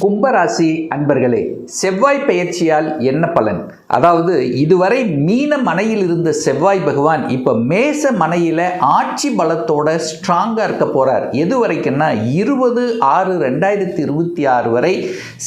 கும்பராசி அன்பர்களே, செவ்வாய் பெயர்ச்சியால் என்ன பலன்? அதாவது இதுவரை மீன மனையில் இருந்த செவ்வாய் பகவான் இப்போ மேச மனையில் ஆட்சி பலத்தோட ஸ்ட்ராங்காக இருக்க போகிறார். எது வரைக்கும்னா 20/6/2026 வரை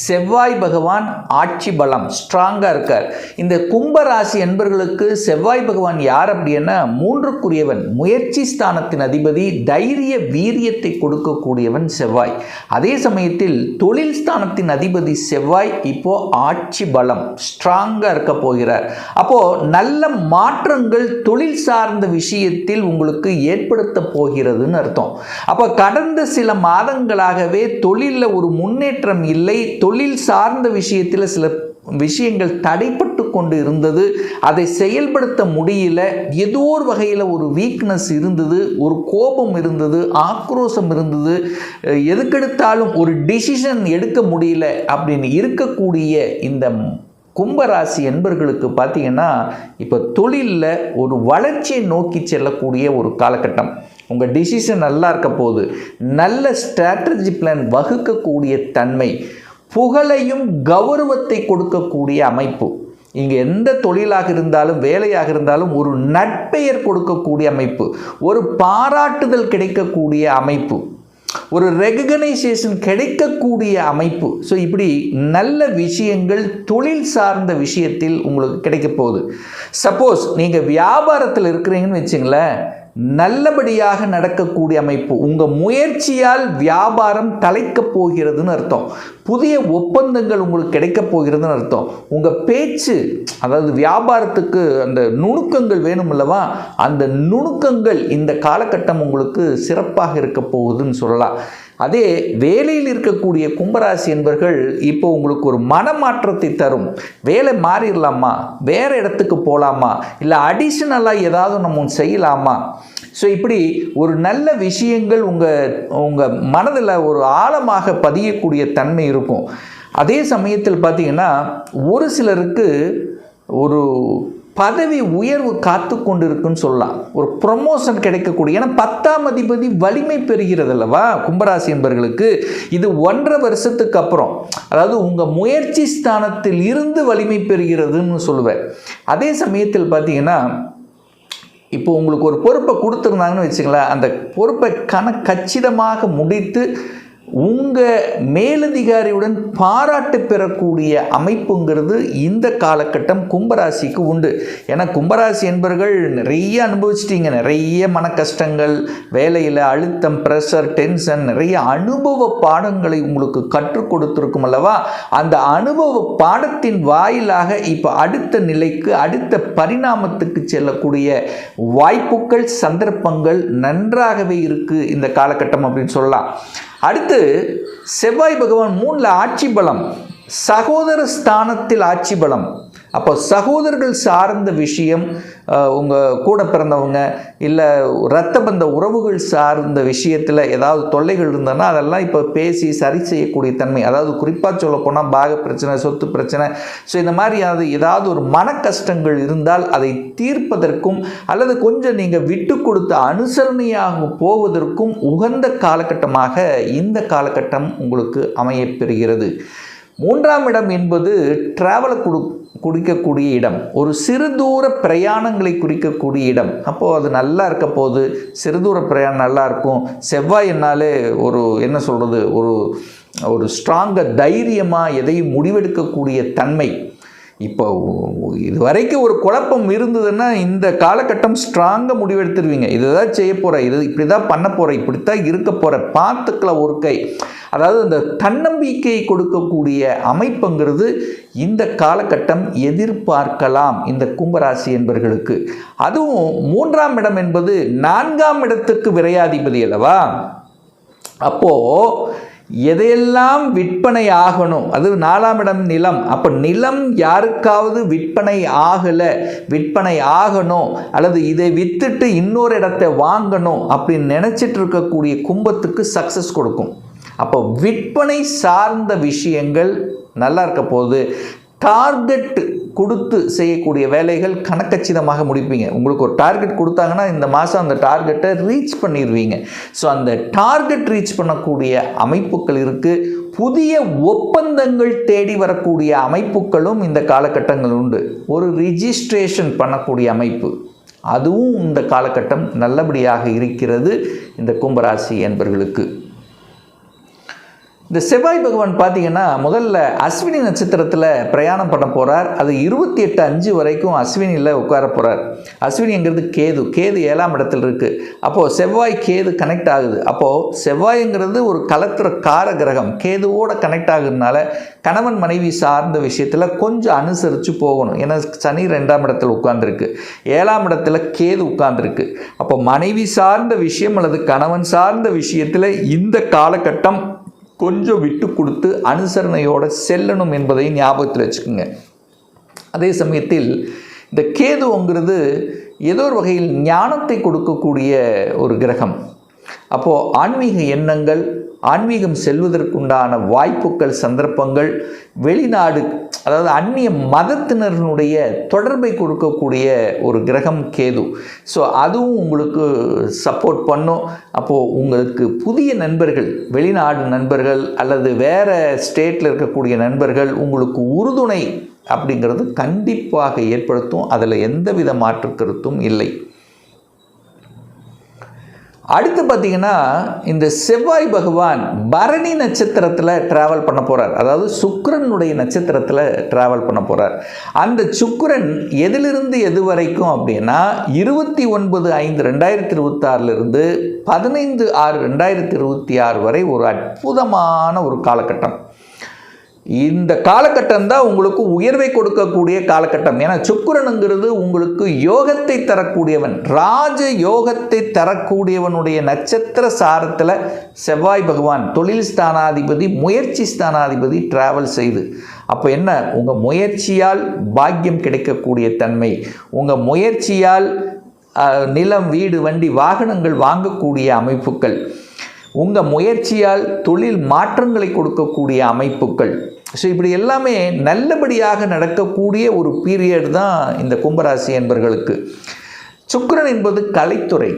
செவ்வாய் பகவான் ஆட்சி பலம் ஸ்ட்ராங்காக இருக்கார். இந்த கும்பராசி அன்பர்களுக்கு செவ்வாய் பகவான் யார் அப்படின்னா 3க்குரியவன், முயற்சி ஸ்தானத்தின் அதிபதி, தைரிய வீரியத்தை கொடுக்கக்கூடியவன் செவ்வாய். அதே சமயத்தில் தொழில் ஸ்தானத்தின் அதிபதி செவ்வாய் இப்போ ஆட்சி பலம் ஸ்ட்ராங்காக இருக்க போகிறார். அப்போ நல்ல மாற்றங்கள் தொழில் சார்ந்த விஷயத்தில் உங்களுக்கு ஏற்படுத்த போகிறதுன்னு அர்த்தம். அப்போ கடந்த சில மாதங்களாகவே தொழிலில் ஒரு முன்னேற்றம் இல்லை, தொழில் சார்ந்த விஷயத்தில் சில விஷயங்கள் தடைப்பட்டு கொண்டு இருந்தது, அதை செயல்படுத்த முடியல, ஏதோ ஒரு வகையில் ஒரு வீக்னஸ் இருந்தது, ஒரு கோபம் இருந்தது, ஆக்ரோஷம் இருந்தது, எதுக்கெடுத்தாலும் ஒரு டிசிஷன் எடுக்க முடியல அப்படின்னு இருக்கக்கூடிய இந்த கும்பராசி என்பர்களுக்கு பார்த்தீங்கன்னா இப்போ தொழிலில் ஒரு வளர்ச்சியை நோக்கி செல்லக்கூடிய ஒரு காலகட்டம். உங்கள் டிசிஷன் நல்லா இருக்க போது, நல்ல ஸ்ட்ராட்டஜி பிளான் வகுக்கக்கூடிய தன்மை, புகழையும் கௌரவத்தை கொடுக்கக்கூடிய அமைப்பு. இங்கே எந்த தொழிலாக இருந்தாலும் வேலையாக இருந்தாலும் ஒரு நட்பெயர் கொடுக்கக்கூடிய அமைப்பு, ஒரு பாராட்டுதல் கிடைக்கக்கூடிய அமைப்பு, ஒரு ரெகக்னைசேஷன் கிடைக்கக்கூடிய அமைப்பு. ஸோ இப்படி நல்ல விஷயங்கள் தொழில் சார்ந்த விஷயத்தில் உங்களுக்கு கிடைக்க போகுது. சப்போஸ் நீங்கள் வியாபாரத்தில் இருக்கிறீங்கன்னு வச்சுங்களேன், நல்லபடியாக நடக்கக்கூடிய அமைப்பு. உங்கள் முயற்சியால் வியாபாரம் தலைக்கப் போகிறதுன்னு அர்த்தம். புதிய ஒப்பந்தங்கள் உங்களுக்கு கிடைக்கப் போகிறதுன்னு அர்த்தம். உங்கள் பேச்சு, அதாவது வியாபாரத்துக்கு அந்த நுணுக்கங்கள் வேணும் அல்லவா, அந்த நுணுக்கங்கள் இந்த காலகட்டம் உங்களுக்கு சிறப்பாக இருக்க போகுதுன்னு சொல்லலாம். அதே வேலையில் இருக்கக்கூடிய கும்பராசி என்பர்கள் இப்போ உங்களுக்கு ஒரு மனமாற்றத்தை தரும். வேலை மாறிடலாமா, வேறு இடத்துக்கு போகலாமா, இல்லை அடிஷ்னலாக ஏதாவது நம்ம செய்யலாமா. ஸோ இப்படி ஒரு நல்ல விஷயங்கள் உங்கள் மனதில் ஒரு ஆழமாக பதியக்கூடிய தன்மை இருக்கும். அதே சமயத்தில் பார்த்திங்கன்னா ஒரு சிலருக்கு ஒரு பதவி உயர்வு காத்து கொண்டு இருக்குன்னு சொல்லலாம், ஒரு ப்ரொமோஷன் கிடைக்கக்கூடிய. ஏன்னா 10ஆம் அதிபதி வலிமை பெறுகிறது அல்லவா கும்பராசி என்பவர்களுக்கு. இது 1.5 வருஷத்துக்கு அப்புறம், அதாவது உங்கள் முயற்சி ஸ்தானத்தில் இருந்து வலிமை பெறுகிறதுன்னு சொல்லுவேன். அதே சமயத்தில் பார்த்தீங்கன்னா இப்போ உங்களுக்கு ஒரு பொறுப்பை கொடுத்துருந்தாங்கன்னு வச்சுங்களேன், அந்த பொறுப்பை கச்சிதமாக முடித்து உங்கள் மேலதிகாரியுடன் பாராட்டு பெறக்கூடிய அமைப்புங்கிறது இந்த காலகட்டம் கும்பராசிக்கு உண்டு. ஏன்னா கும்பராசி என்பவர்கள் நிறைய அனுபவிச்சிட்டிங்க, நிறைய மன கஷ்டங்கள், வேலையில் அழுத்தம், ப்ரெஷர், டென்ஷன், நிறைய அனுபவ பாடங்களை உங்களுக்கு கற்றுக் கொடுத்துருக்கும் அல்லவா. அந்த அனுபவ பாடத்தின் வாயிலாக இப்போ அடுத்த நிலைக்கு, அடுத்த பரிணாமத்துக்கு செல்லக்கூடிய வாய்ப்புகள், சந்தர்ப்பங்கள் நன்றாகவே இருக்குது இந்த காலகட்டம் அப்படின்னு சொல்லலாம். அடுத்து செவ்வாய் பகவான் 3ல் ஆட்சி பலம், சகோதர ஸ்தானத்தில் ஆட்சி பலம். அப்போ சகோதரர்கள் சார்ந்த விஷயம், உங்கள் கூட பிறந்தவங்க இல்லை இரத்த பந்த உறவுகள் சார்ந்த விஷயத்தில் ஏதாவது தொல்லைகள் இருந்ததுன்னா அதெல்லாம் இப்போ பேசி சரி செய்யக்கூடிய தன்மை. அதாவது குறிப்பாக சொல்ல போனால் பாக பிரச்சனை, சொத்து பிரச்சனை, ஸோ இந்த மாதிரி ஏதாவது ஒரு மன கஷ்டங்கள் இருந்தால் அதை தீர்ப்பதற்கும் அல்லது கொஞ்சம் நீங்கள் விட்டு கொடுத்த அனுசரணையாக போவதற்கும் உகந்த காலகட்டமாக இந்த காலகட்டம் உங்களுக்கு அமையப்பெறுகிறது. 3ஆம் இடம் என்பது டிராவலை குறிக்கக்கூடிய இடம், ஒரு சிறு தூர பிரயாணங்களை குறிக்கக்கூடிய இடம். அப்போது அது நல்லா இருக்க போது, சிறு தூர பிரயாணம் நல்லா இருக்கும். செவ்வாய் என்னாலே ஒரு என்ன சொல்கிறது, ஒரு ஸ்ட்ராங்காக தைரியமாக எதையும் முடிவெடுக்கக்கூடிய தன்மை. இப்போ இது வரைக்கும் ஒரு குழப்பம் இருந்ததுன்னா இந்த காலகட்டம் ஸ்ட்ராங்காக முடிவெடுத்துருவீங்க. இதுதான் செய்ய போகிறேன், இது இப்படி தான் பண்ண போகிறேன், இப்படித்தான் இருக்க போகிறேன், பார்த்துக்கலாம் ஒரு கை. அதாவது இந்த தன்னம்பிக்கையை கொடுக்கக்கூடிய அமைப்புங்கிறது இந்த காலகட்டம் எதிர்பார்க்கலாம் இந்த கும்பராசி என்பவர்களுக்கு. அதுவும் 3ஆம் இடம் என்பது 4ஆம் இடத்துக்கு விரையாதிபதி அல்லவா. அப்போது எதையெல்லாம் விற்பனை ஆகணும், அது 4ஆம் இடம் நிலம். அப்போ நிலம் யாருக்காவது விற்பனை ஆகலை, விற்பனை ஆகணும், அல்லது இதை விற்றுட்டு இன்னொரு இடத்தை வாங்கணும் அப்படின்னு நினச்சிட்டு இருக்கக்கூடிய கும்பத்துக்கு சக்ஸஸ் கொடுக்கும். அப்போ விற்பனை சார்ந்த விஷயங்கள் நல்லா இருக்க போது, டார்கெட் கொடுத்து செய்யக்கூடிய வேலைகள் கணக்கச்சிதமாக முடிப்பீங்க. உங்களுக்கு ஒரு டார்கெட் கொடுத்தாங்கன்னா இந்த மாதம் அந்த டார்கெட்டை ரீச் பண்ணிடுவீங்க. ஸோ அந்த டார்கெட் ரீச் பண்ணக்கூடிய அமைப்புகள் இருக்குது. புதிய ஒப்பந்தங்கள் தேடி வரக்கூடிய அமைப்புகளும் இந்த காலகட்டங்கள் உண்டு. ஒரு ரிஜிஸ்ட்ரேஷன் பண்ணக்கூடிய அமைப்பு, அதுவும் இந்த காலகட்டம் நல்லபடியாக இருக்கிறது இந்த கும்பராசி என்பர்களுக்கு. இந்த செவ்வாய் பகவான் பார்த்தீங்கன்னா முதல்ல அஸ்வினி நட்சத்திரத்தில் பிரயாணம் பண்ண போகிறார். அது 28/5 வரைக்கும் அஸ்வினியில் உட்கார போகிறார். அஸ்வினிங்கிறது கேது, கேது 7ஆம் இடத்துல இருக்குது. அப்போது செவ்வாய் கேது கனெக்ட் ஆகுது. அப்போது செவ்வாய்ங்கிறது ஒரு கலத்திர கார கிரகம், கேதுவோடு கனெக்ட் ஆகுறதுனால கணவன் மனைவி சார்ந்த விஷயத்தில் கொஞ்சம் அனுசரித்து போகணும். ஏன்னா சனி 2ஆம் இடத்துல உட்கார்ந்துருக்கு, 7ஆம் இடத்துல கேது உட்கார்ந்துருக்கு. அப்போ மனைவி சார்ந்த விஷயம் அல்லது கணவன் சார்ந்த விஷயத்தில் இந்த காலகட்டம் கொஞ்சம் விட்டு கொடுத்து அனுசரணையோடு செல்லணும் என்பதை ஞாபகத்தில் வச்சுக்கோங்க. அதே சமயத்தில் இந்த கேதுங்கிறது ஏதோ ஒரு வகையில் ஞானத்தை கொடுக்கக்கூடிய ஒரு கிரகம். அப்போது ஆன்மீக எண்ணங்கள், ஆன்மீகம் செல்வதற்குண்டான வாய்ப்புகள், சந்தர்ப்பங்கள், வெளிநாடு அதாவது அந்நிய மதத்தினருடைய தொடர்பை கொடுக்கக்கூடிய ஒரு கிரகம் கேது. ஸோ அதுவும் உங்களுக்கு சப்போர்ட் பண்ணும். அப்போது உங்களுக்கு புதிய நண்பர்கள், வெளிநாடு நண்பர்கள் அல்லது வேறு ஸ்டேட்டில் இருக்கக்கூடிய நண்பர்கள் உங்களுக்கு உறுதுணை அப்படிங்கிறது கண்டிப்பாக ஏற்படுத்தும். அதில் எந்தவித மாற்று கருத்தும் இல்லை. அடுத்து பார்த்திங்கன்னா இந்த செவ்வாய் பகவான் பரணி நட்சத்திரத்தில் ட்ராவல் பண்ண போகிறார். அதாவது சுக்கிரனுடைய நட்சத்திரத்தில் ட்ராவல் பண்ண போகிறார். அந்த சுக்கிரன் எதிலிருந்து எது வரைக்கும் அப்படின்னா 29/5/2026 15/6/2026 வரை ஒரு அற்புதமான ஒரு காலகட்டம். இந்த காலகட்டம் தான் உங்களுக்கு உயர்வை கொடுக்கக்கூடிய காலகட்டம். ஏன்னா சுக்கிரனுங்கிறது உங்களுக்கு யோகத்தை தரக்கூடியவன், ராஜ யோகத்தை தரக்கூடியவனுடைய நட்சத்திர சாரத்தில் செவ்வாய் பகவான் தொழில் ஸ்தானாதிபதி, முயற்சி ஸ்தானாதிபதி டிராவல் செய்து, அப்போ என்ன, உங்கள் முயற்சியால் பாக்கியம் கிடைக்கக்கூடிய தன்மை, உங்கள் முயற்சியால் நிலம், வீடு, வண்டி, வாகனங்கள் வாங்கக்கூடிய அமைப்புகள், உங்கள் முயற்சியால் தொழில் மாற்றங்களை கொடுக்கக்கூடிய அமைப்புகள். ஸோ இப்படி எல்லாமே நல்லபடியாக நடக்கக்கூடிய ஒரு பீரியட் தான் இந்த கும்பராசி என்பர்களுக்கு. சுக்கிரன் என்பது கலைத்துறை.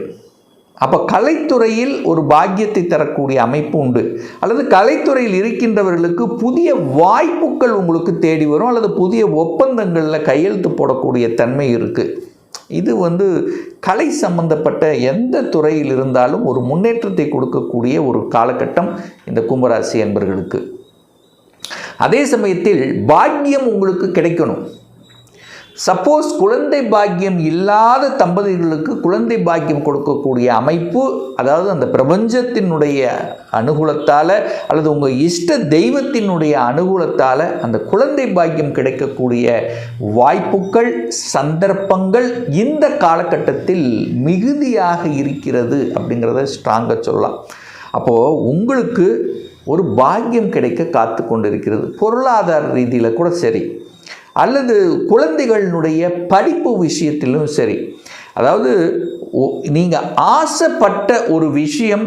அப்போ கலைத்துறையில் ஒரு பாக்கியத்தை தரக்கூடிய அமைப்பு உண்டு. அல்லது கலைத்துறையில் இருக்கின்றவர்களுக்கு புதிய வாய்ப்புகள் உங்களுக்கு தேடி வரும், அல்லது புதிய ஒப்பந்தங்களில் கையெழுத்து போடக்கூடிய தன்மை இருக்குது. இது கலை சம்பந்தப்பட்ட எந்த துறையில் இருந்தாலும் ஒரு முன்னேற்றத்தை கொடுக்கக்கூடிய ஒரு காலகட்டம் இந்த கும்பராசி என்பர்களுக்கு. அதே சமயத்தில் பாக்கியம் உங்களுக்கு கிடைக்கணும். சப்போஸ் குழந்தை பாக்கியம் இல்லாத தம்பதிகளுக்கு குழந்தை பாக்கியம் கொடுக்கக்கூடிய அமைப்பு, அதாவது அந்த பிரபஞ்சத்தினுடைய அனுகூலத்தால் அல்லது உங்கள் இஷ்ட தெய்வத்தினுடைய அனுகூலத்தால் அந்த குழந்தை பாக்கியம் கிடைக்கக்கூடிய வாய்ப்புகள், சந்தர்ப்பங்கள் இந்த காலகட்டத்தில் மிகுதியாக இருக்கிறது அப்படிங்கிறத ஸ்ட்ராங்காக சொல்லலாம். அப்போது உங்களுக்கு ஒரு பாக்கியம் கிடைக்க காத்து கொண்டிருக்கிறது. பொருளாதார ரீதியில் கூட சரி, அல்லது குழந்தைகளினுடைய படிப்பு விஷயத்திலும் சரி. அதாவது நீங்கள் ஆசைப்பட்ட ஒரு விஷயம்,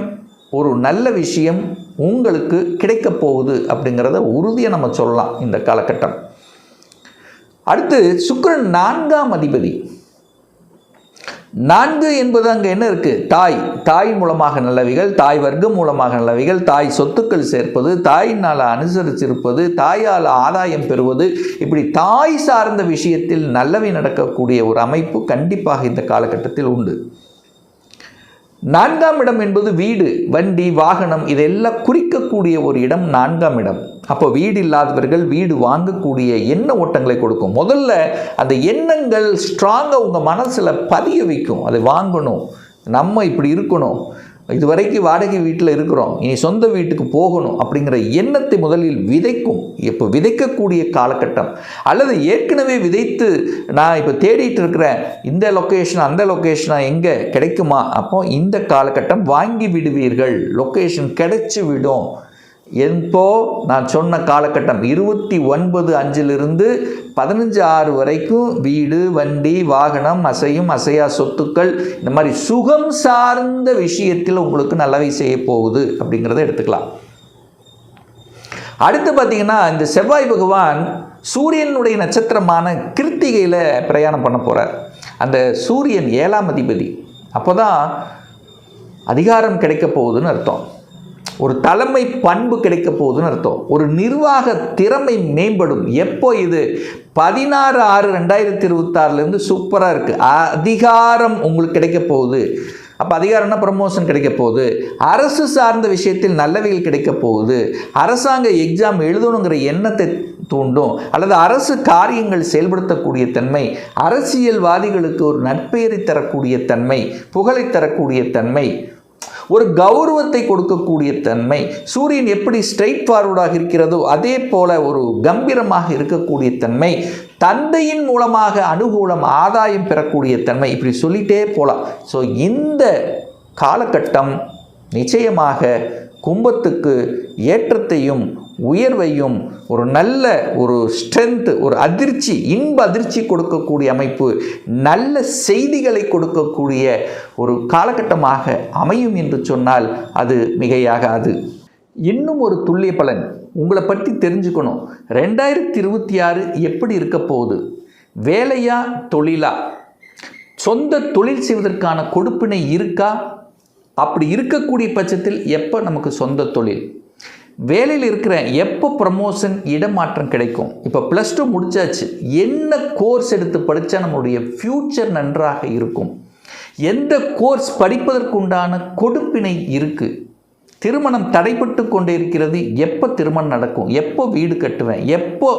ஒரு நல்ல விஷயம் உங்களுக்கு கிடைக்கப் போகுது அப்படிங்கிறத உறுதியாக நம்ம சொல்லலாம் இந்த காலகட்டம். அடுத்து சுக்கிரன் 4ஆம் அதிபதி. 4 என்பது அங்கே என்ன இருக்குது, தாய் மூலமாக நல்லவைகள், தாய் வர்க்கம் மூலமாக நல்லவைகள், தாய் சொத்துக்கள் சேர்ப்பது, தாயினால் அனுசரிச்சிருப்பது, தாயால் ஆதாயம் பெறுவது, இப்படி தாய் சார்ந்த விஷயத்தில் நல்லவை நடக்கக்கூடிய ஒரு அமைப்பு கண்டிப்பாக இந்த காலகட்டத்தில் உண்டு. 4ஆம் இடம் என்பது வீடு, வண்டி, வாகனம் இதெல்லாம் குறிக்கக்கூடிய ஒரு இடம் 4ஆம் இடம். அப்போ வீடு இல்லாதவர்கள் வீடு வாங்கக்கூடிய எண்ண ஓட்டங்களை கொடுக்கும். முதல்ல அந்த எண்ணங்கள் ஸ்ட்ராங்காக உங்கள் மனசில் பதிய வைக்கும். அதை வாங்கணும், நம்ம இப்படி இருக்கணும், இது வரைக்கும் வாடகை வீட்டில் இருக்கிறோம், இனி சொந்த வீட்டுக்கு போகணும் அப்படிங்கிற எண்ணத்தை முதலில் விதைக்கும். இப்போ விதைக்கக்கூடிய காலகட்டம். அல்லது ஏற்கனவே விதைத்து நான் இப்போ தேடிட்டு இருக்கிறேன், இந்த லொக்கேஷன் அந்த லொக்கேஷனாக எங்கே கிடைக்குமா, அப்போ இந்த காலகட்டம் வாங்கி விடுவீர்கள், லொக்கேஷன் கிடைச்சி விடும். எப்போ நான் சொன்ன காலகட்டம் 29/5 15/6 வரைக்கும் வீடு, வண்டி, வாகனம், அசையும் அசையா சொத்துக்கள், இந்த மாதிரி சுகம் சார்ந்த விஷயத்தில் உங்களுக்கு நல்லவை செய்ய போகுது அப்படிங்கிறத எடுத்துக்கலாம். அடுத்து பார்த்தீங்கன்னா இந்த செவ்வாய் பகவான் சூரியனுடைய நட்சத்திரமான கிருத்திகையில் பிரயாணம் பண்ண போகிறார். அந்த சூரியன் 7ஆம் அதிபதி. அப்போ தான் அதிகாரம் கிடைக்க போகுதுன்னு அர்த்தம், ஒரு தலைமை பண்பு கிடைக்க போகுதுன்னு அர்த்தம், ஒரு நிர்வாக திறமை மேம்படும். எப்போ இது 16/6/2026 சூப்பராக இருக்குது. அதிகாரம் உங்களுக்கு கிடைக்க போகுது. அப்போ அதிகாரம்னா ப்ரமோஷன் கிடைக்க போகுது, அரசு சார்ந்த விஷயத்தில் நல்லவைகள் கிடைக்க போகுது, அரசாங்க எக்ஸாம் எழுதணுங்கிற எண்ணத்தை தூண்டும், அல்லது அரசு காரியங்கள் செயல்படுத்தக்கூடிய தன்மை, அரசியல்வாதிகளுக்கு ஒரு நற்பெயரை தரக்கூடிய தன்மை, புகழை தரக்கூடிய தன்மை, ஒரு கௌரவத்தை கொடுக்கக்கூடிய தன்மை. சூரியன் எப்படி ஸ்ட்ரெயிட் ஃபார்வர்டாக இருக்கிறதோ அதே போல ஒரு கம்பீரமாக இருக்கக்கூடிய தன்மை, தந்தையின் மூலமாக அனுகூலம் ஆதாயம் பெறக்கூடிய தன்மை, இப்படி சொல்லிட்டே போகலாம். ஸோ இந்த காலகட்டம் நிச்சயமாக கும்பத்துக்கு ஏற்றத்தையும் உயர்வையும் ஒரு நல்ல ஒரு ஸ்ட்ரென்த், ஒரு அதிர்ச்சி, இன்ப அதிர்ச்சி கொடுக்கக்கூடிய அமைப்பு, நல்ல செய்திகளை கொடுக்கக்கூடிய ஒரு காலகட்டமாக அமையும் என்று சொன்னால் அது மிகையாகாது. இன்னும் ஒரு துல்லிய பலன் உங்களை பற்றி தெரிஞ்சுக்கணும். 2026 எப்படி இருக்க போகுது? வேலையா தொழிலா? சொந்த தொழில் செய்வதற்கான கொடுப்பினை இருக்கா? அப்படி இருக்கக்கூடிய பட்சத்தில் எப்போ நமக்கு சொந்த தொழில்? வேலையில் இருக்கிறேன், எப்போ ப்ரமோஷன், இடமாற்றம் கிடைக்கும்? இப்போ +2 முடிச்சாச்சு, என்ன கோர்ஸ் எடுத்து படித்தா நம்மளுடைய ஃப்யூச்சர் நன்றாக இருக்கும்? எந்த கோர்ஸ் படிப்பதற்குண்டான கொடுப்பினை இருக்குது? திருமணம் தடைப்பட்டு கொண்டே இருக்கிறது, எப்போ திருமணம் நடக்கும்? எப்போ வீடு கட்டுவேன்? எப்போ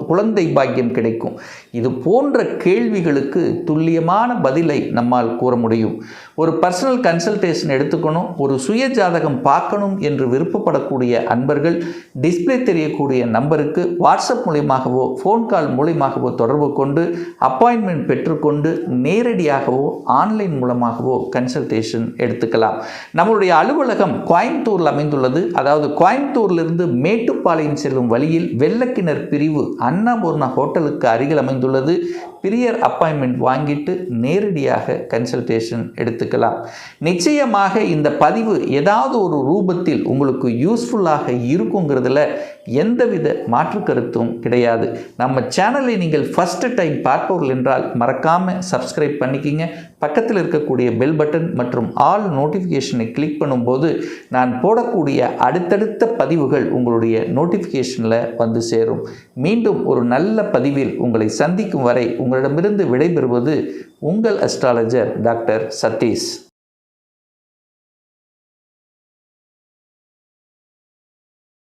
குழந்தை பாக்கியம் கிடைக்கும்? இது போன்ற கேள்விகளுக்கு துல்லியமான பதிலை நம்மால் கூற முடியும். ஒரு பர்சனல் கன்சல்டேஷன் எடுத்துக்கணும், ஒரு சுய ஜாதகம் பார்க்கணும் என்று விருப்பப்படக்கூடிய அன்பர்கள் டிஸ்பிளே தெரியக்கூடிய நம்பருக்கு வாட்ஸ்அப் மூலியமாகவோ ஃபோன் கால் மூலியமாகவோ தொடர்பு கொண்டு அப்பாயின்மெண்ட் பெற்றுக்கொண்டு நேரடியாகவோ ஆன்லைன் மூலமாகவோ கன்சல்டேஷன் எடுத்துக்கலாம். நம்மளுடைய அலுவலகம் கோயம்புத்தூரில் அமைந்துள்ளது. அதாவது கோயம்புத்தூரிலிருந்து மேட்டுப்பாளையம் செல்லும் வழியில் வெள்ளக்கிணர் பிரிவு அன்னபூர்ணா ஹோட்டலுக்கு அருகில் அமைந்துள்ளது. பிரியர் அப்பாயின்மெண்ட் வாங்கிட்டு நேரடியாக கன்சல்டேஷன் எடுத்துக்கலாம். நிச்சயமாக இந்த பதிவு ஏதாவது ஒரு ரூபத்தில் உங்களுக்கு யூஸ்ஃபுல்லாக இருக்குங்கிறதுல எந்தவித மாற்று கருத்தும் கிடையாது. நம்ம சேனலை நீங்கள் ஃபஸ்ட்டு டைம் பார்ப்பவர்கள் என்றால் மறக்காமல் சப்ஸ்கிரைப் பண்ணிக்கிங்க. பக்கத்தில் இருக்கக்கூடிய பெல் பட்டன் மற்றும் ஆல் நோட்டிஃபிகேஷனை கிளிக் பண்ணும்போது நான் போடக்கூடிய அடுத்தடுத்த பதிவுகள் உங்களுடைய நோட்டிஃபிகேஷனில் வந்து சேரும். மீண்டும் ஒரு நல்ல பதிவில் உங்களை சந்திக்கும் வரை உங்களிடமிருந்து விடைபெறுவது உங்கள் அஸ்ட்ராலஜர் டாக்டர் சதீஷ்.